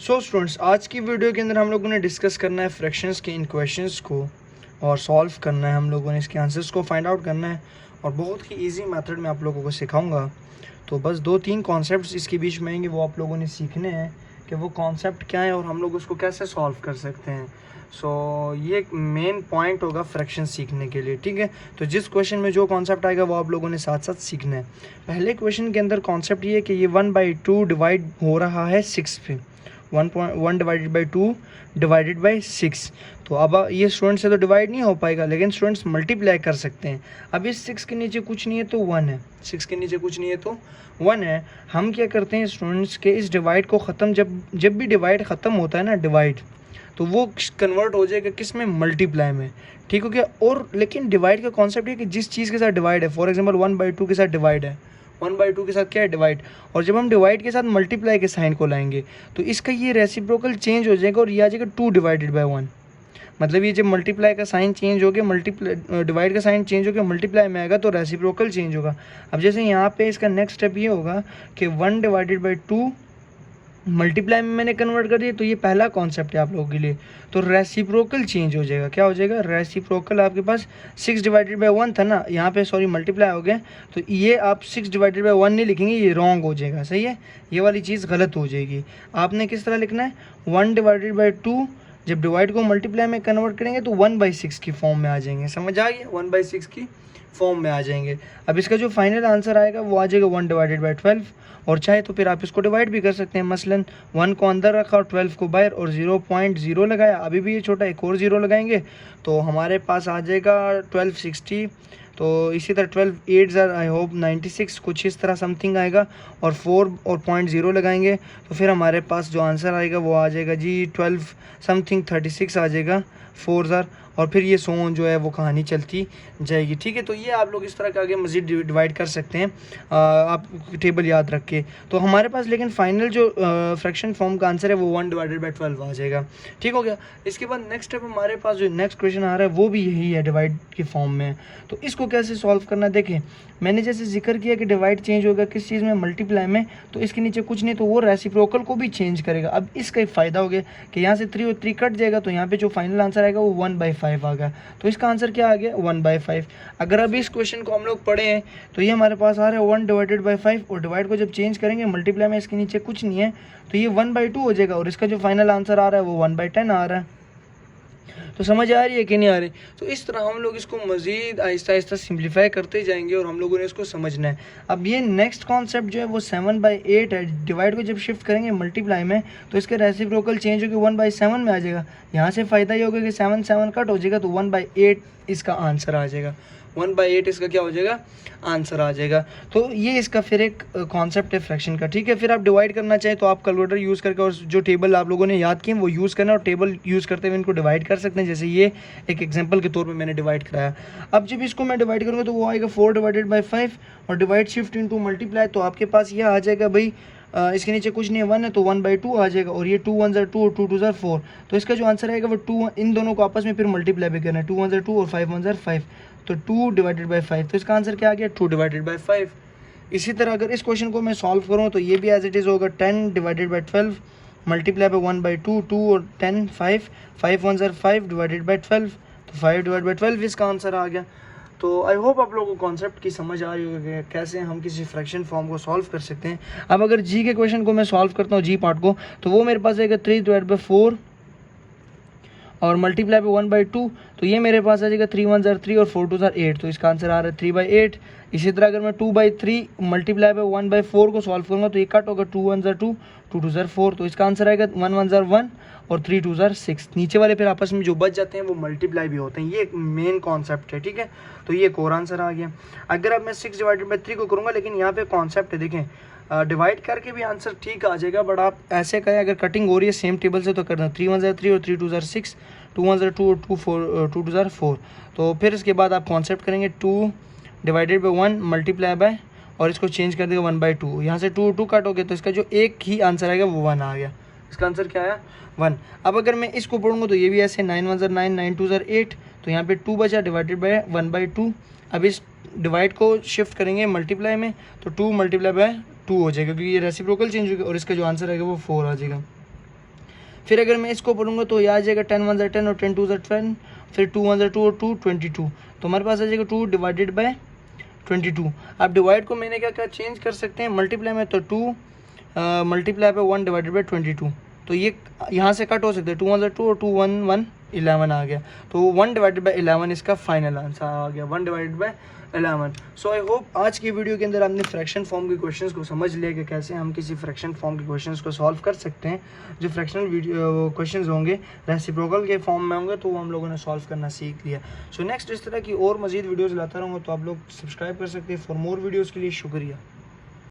So students, आज की video के अंदर हम लोगों ने डिस्कस करना है फ्रैक्शंस के इन क्वेश्चंस को और सॉल्व करना है। हम लोगों ने इसके आंसर्स को फाइंड आउट करना है और बहुत ही इजी मेथड में आप लोगों को सिखाऊंगा। तो बस 2-3 कॉन्सेप्ट्स इसके बीच में आएंगे, वो आप लोगों ने सीखने हैं कि वो कॉन्सेप्ट क्या है और हम लोग उसको कैसे सॉल्व कर सकते हैं। ये एक मेन पॉइंट होगा फ्रैक्शन सीखने के लिए, ठीक है। तो जिस क्वेश्चन में जो कॉन्सेप्ट आएगा वो आप लोगों ने साथ साथ सीखना है। पहले क्वेश्चन के अंदर कॉन्सेप्ट ये है कि ये 1/2 डिवाइड हो रहा है 6 पे, 1 डिवाइडेड बाई 2 डिवाइडेड बाई 6। तो अब ये स्टूडेंट से तो डिवाइड नहीं हो पाएगा, लेकिन स्टूडेंट्स मल्टीप्लाई कर सकते हैं। अब इस 6 के नीचे कुछ नहीं है तो 1 है, 6 के नीचे कुछ नहीं है तो 1 है। हम क्या करते हैं स्टूडेंट्स के इस डिवाइड को ख़त्म, जब भी डिवाइड ख़त्म होता है ना डिवाइड, तो वो कन्वर्ट हो जाएगा किस में, मल्टीप्लाई में, ठीक हो गया। और लेकिन डिवाइड का कॉन्सेप्ट है कि जिस चीज़ के साथ डिवाइड है, फॉर एग्जांपल 1/2 के साथ डिवाइड है, 1/2 के साथ क्या है, डिवाइड। और जब हम डिवाइड के साथ मल्टीप्लाई के साइन को लाएंगे तो इसका ये रेसिप्रोकल चेंज हो जाएगा और ये आ जाएगा 2 डिवाइडेड बाई 1। मतलब ये जब मल्टीप्लाई का साइन चेंज हो गया, डिवाइड का साइन चेंज हो गया, मल्टीप्लाई में आएगा तो रेसिप्रोकल चेंज होगा। अब जैसे यहाँ पे इसका नेक्स्ट स्टेप ये होगा कि 1 डिवाइडेड बाई 2 मल्टीप्लाई में मैंने कन्वर्ट कर दिया, तो ये पहला कॉन्सेप्ट है आप लोगों के लिए। तो रेसिप्रोकल चेंज हो जाएगा, क्या हो जाएगा, रेसिप्रोकल। आपके पास 6 डिवाइडेड बाई 1 था ना, यहाँ पे सॉरी मल्टीप्लाई हो गया, तो ये आप 6 डिवाइडेड बाई 1 नहीं लिखेंगे, ये रॉन्ग हो जाएगा, सही है, ये वाली चीज़ गलत हो जाएगी। आपने किस तरह लिखना है, 1 डिवाइडेड बाई 2, जब डिवाइड को मल्टीप्लाई में कन्वर्ट करेंगे तो 1/6 की फॉर्म में आ जाएंगे, समझ आ गया, 1/6 की फॉर्म में आ जाएंगे। अब इसका जो फाइनल आंसर आएगा वो आ जाएगा 1 डिवाइडेड बाई 12। और चाहे तो फिर आप इसको डिवाइड भी कर सकते हैं, मसलन 1 को अंदर रखा और 12 को बाहर और 0.0 लगाया, अभी भी ये छोटा, एक और 0 लगाएंगे तो हमारे पास आ जाएगा 1260। तो इसी तरह 12 8 आई होप 96, कुछ इस तरह समथिंग आएगा। और 4 और 0.0 लगाएंगे तो फिर हमारे पास जो आंसर आएगा वो आ जाएगा जी 12 समथिंग 36 आ जाएगा 4 और फिर ये सोन जो है वो कहानी चलती जाएगी, ठीक है। तो ये आप लोग इस तरह के आगे मज़ीद डिवाइड कर सकते हैं, आप टेबल याद रख के। तो हमारे पास लेकिन फाइनल जो फ्रैक्शन फॉर्म का आंसर है वो 1 डिवाइडेड बाई 12 आ जाएगा, ठीक हो गया। इसके बाद नेक्स्ट स्टेप हमारे पास जो नेक्स्ट क्वेश्चन आ रहा है वो भी यही है, डिवाइड के फॉर्म में। तो इसको कैसे सॉल्व करना, देखें मैंने जैसे जिक्र किया कि डिवाइड चेंज होगा किस चीज़ में, मल्टीप्लाई में, तो इसके नीचे कुछ नहीं तो वो रेसिप्रोकल को भी चेंज करेगा। अब इसका एक फ़ायदा हो गया कि यहाँ से 3 और 3 कट जाएगा, तो यहाँ पे जो फाइनल आंसर आएगा वो 1/5 आ गया। तो इसका आंसर क्या आ गया, 1/5। अगर अब इस क्वेश्चन को हम लोग पढ़े हैं तो ये हमारे पास आ रहा है 1 डिवाइडेड बाई 5, और डिवाइड को जब चेंज करेंगे मल्टीप्लाई में, इसके नीचे कुछ नहीं है तो ये 1/2 हो जाएगा, और इसका जो फाइनल आंसर आ रहा है वो 1/10 आ रहा है। तो समझ आ रही है कि नहीं आ रही। तो इस तरह हम लोग इसको मज़ीद आहिस्ता आहिस्ता सिंप्लीफाई करते जाएंगे और हम लोगों ने इसको समझना है। अब ये नेक्स्ट कॉन्सेप्ट जो है वो 7/8 है। डिवाइड को जब शिफ्ट करेंगे मल्टीप्लाई में तो इसके रेसिप्रोकल चेंज होकर 1/7 में आ जाएगा। यहाँ से फ़ायदा ये होगा कि 7 कट हो जाएगा तो 1/8 इसका आंसर आ जाएगा, 1/8 इसका क्या हो जाएगा, आंसर आ जाएगा। तो ये इसका फिर एक कॉन्सेप्ट है फ्रैक्शन का, ठीक है। फिर आप डिवाइड करना चाहें तो आप कैलकुलेटर यूज़ करके और जो टेबल आप लोगों ने याद किए वो यूज़ करना और टेबल यूज़ करते हुए इनको डिवाइड कर सकते हैं। जैसे ये एक एग्जांपल के तौर पे मैंने डिवाइड कराया। अब जब इसको मैं डिवाइड करूँगा तो वो आएगा 4 डिवाइडेड बाई 5 और डिवाइड शिफ्ट इनटू मल्टीप्लाई, तो आपके पास ये आ जाएगा भाई, इसके नीचे कुछ नहीं है, 1 है तो 1/2 आ जाएगा। और ये 2 1 2 और 2 2 4, तो इसका जो आंसर आएगा वो 2, इन दोनों को आपस में फिर मल्टीप्लाई भी करना है, 2 1 2 और 5 1 5, तो 2 डिवाइडेड बाई 5, तो इसका आंसर क्या आ गया, 2 डिवाइडेड बाई 5। इसी तरह अगर इस क्वेश्चन को मैं सॉल्व करूँ तो ये भी एज इट इज़ होगा 10 डिवाइडेड बाई 12 मल्टीप्लाई बाई 1/2, 2 और 10 5, 5 1 5 डिवाइडेड बाई 12, तो 5 डिवाइड बाई 12 इसका आंसर आ गया। तो आई होप आप लोगों को कॉन्सेप्ट की समझ आ रही होगी कि कैसे हम किसी फ्रैक्शन फॉर्म को सॉल्व कर सकते हैं। अब अगर जी के क्वेश्चन को मैं सॉल्व करता हूँ, जी पार्ट को, तो वो मेरे पास आएगा 3 डिवाइड बाई 4 और मल्टीप्लाई बाई 1/2, तो ये मेरे पास आ जाएगा 3 1 3 और 4 2 8, तो इसका आंसर आ रहा है 3/8। इसी तरह अगर मैं 2/3 मल्टीप्लाई बाई 1/4 को सॉल्व करूँगा तो ये कट होगा, 2 1 2 2 2 4, तो इसका आंसर आएगा 1 1 1 और 3 2 6। नीचे वाले फिर आपस में जो बच जाते हैं वो मल्टीप्लाई भी होते हैं, ये एक मेन कॉन्सेप्ट है, ठीक है। तो ये एक और आंसर आ गया। अगर अब मैं 6 डिवाइडेड बाई 3 को करूँगा, लेकिन यहाँ पे कॉन्सेप्ट है, देखें डिवाइड करके भी आंसर ठीक आ जाएगा, बट आप ऐसे करें, अगर कटिंग हो रही है सेम टेबल से तो करना 3 1 3 और 3 2 6, 2 1 2 और 2 2 4, तो फिर इसके बाद आप कॉन्सेप्ट करेंगे 2 डिवाइडेड बाई 1 मल्टीप्लाई बाय, और इसको चेंज कर देगा 1/2, यहाँ से 2 2 कट हो गया तो इसका जो एक ही आंसर आएगा वो 1 आ गया, इसका आंसर क्या आया, 1। अब अगर मैं इसको पढ़ूंगा तो ये भी ऐसे 9 1 9 9 2 8, तो यहाँ पे 2 बचा डिवाइडेड बाय 1/2। अब इस डिवाइड को शिफ्ट करेंगे मल्टीप्लाई में तो 2 मल्टीप्लाई बाय 2 हो जाएगा, क्योंकि ये रेसिप्रोकल चेंज होगा, और इसका जो आंसर आएगा वो 4 आ जाएगा। फिर अगर मैं इसको पढ़ूंगा तो ये आ जाएगा 10 1 ज़ा 10 और 10 2 ज़ा 10, फिर 2 1 ज़ा 2 और 2 22। तो हमारे पास आ जाएगा 2 डिवाइडेड बाय 22। अब डिवाइड को मैंने क्या चेंज कर सकते हैं, मल्टीप्लाई में, तो 2 मल्टीप्लाई पे 1 डिवाइडेड बाई 22। तो ये यहाँ से कट हो सकते हैं, 2 1 ज़ा 2 और 2 1 1 11 आ गया। तो 1 डिवाइडेड बाई 11 इसका फाइनल आंसर आ गया, 1 divided by 11। So I hope आज की वीडियो के अंदर आपने फ्रैक्शन फॉर्म के क्वेश्चंस को समझ लिया कि कैसे हम किसी फ्रैक्शन फॉर्म के क्वेश्चंस को सॉल्व कर सकते हैं। जो फ्रैक्शनल वीडियो क्वेश्चंस होंगे रेसिप्रोकल के फॉर्म में होंगे तो वो हम लोगों ने सॉल्व करना सीख लिया। सो नेक्स्ट इस तरह की और मज़ीद वीडियोज़ लाता रहूँगा, तो आप लोग सब्सक्राइब कर सकते हैं फॉर मोर वीडियोज़ के लिए। शुक्रिया।